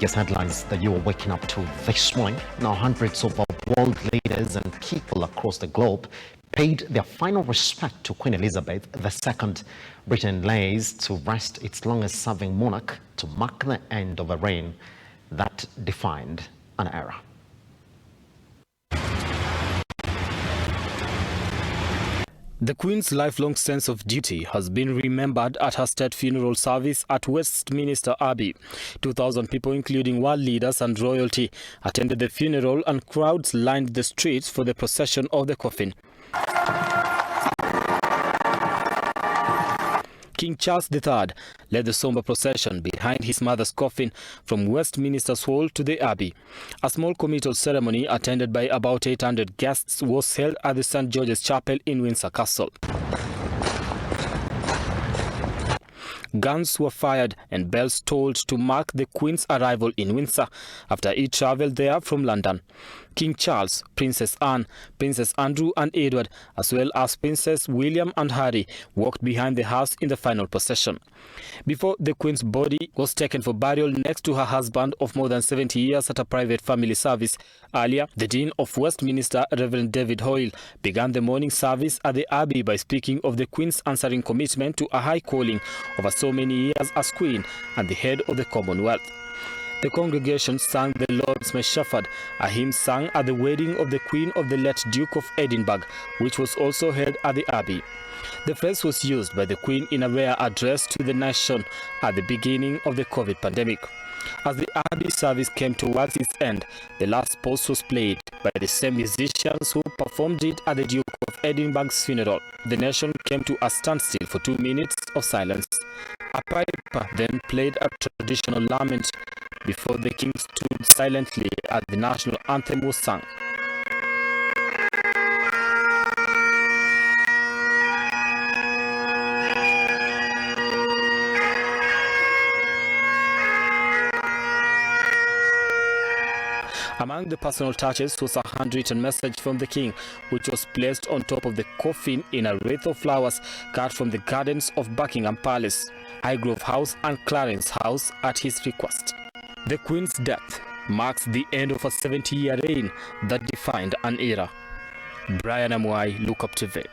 biggest headlines that you are waking up to this morning. Now, hundreds of our world leaders and people across the globe paid their final respect to Queen Elizabeth II. Britain lays to rest its longest-serving monarch to mark the end of a reign that defined an era. The Queen's lifelong sense of duty has been remembered at her state funeral service at Westminster Abbey. 2,000 people, including world leaders and royalty, attended the funeral, and crowds lined the streets for the procession of the coffin. King Charles III led the somber procession behind his mother's coffin from Westminster's Hall to the Abbey. A small committal ceremony attended by about 800 guests was held at the St. George's Chapel in Windsor Castle. Guns were fired and bells tolled to mark the Queen's arrival in Windsor after he travelled there from London. King Charles, Princess Anne, Princes Andrew and Edward, as well as Princes William and Harry, walked behind the hearse in the final procession. Before the Queen's body was taken for burial next to her husband of more than 70 years at a private family service, earlier, the Dean of Westminster, Reverend David Hoyle, began the morning service at the Abbey by speaking of the Queen's answering commitment to a high calling over so many years as Queen and the head of the Commonwealth. The congregation sang the Lord's My Shepherd, a hymn sung at the wedding of the Queen of the late Duke of Edinburgh, which was also held at the Abbey. The phrase was used by the Queen in a rare address to the nation at the beginning of the COVID pandemic. As the Abbey service came towards its end, the last post was played by the same musicians who performed it at the Duke of Edinburgh's funeral. The nation came to a standstill for 2 minutes of silence. A piper then played a traditional lament before the king stood silently as the national anthem was sung. Among the personal touches was a handwritten message from the king, which was placed on top of the coffin in a wreath of flowers cut from the gardens of Buckingham Palace, Highgrove House and Clarence House at his request. The Queen's death marks the end of a 70-year reign that defined an era. Brian Amwai, Look Up TV.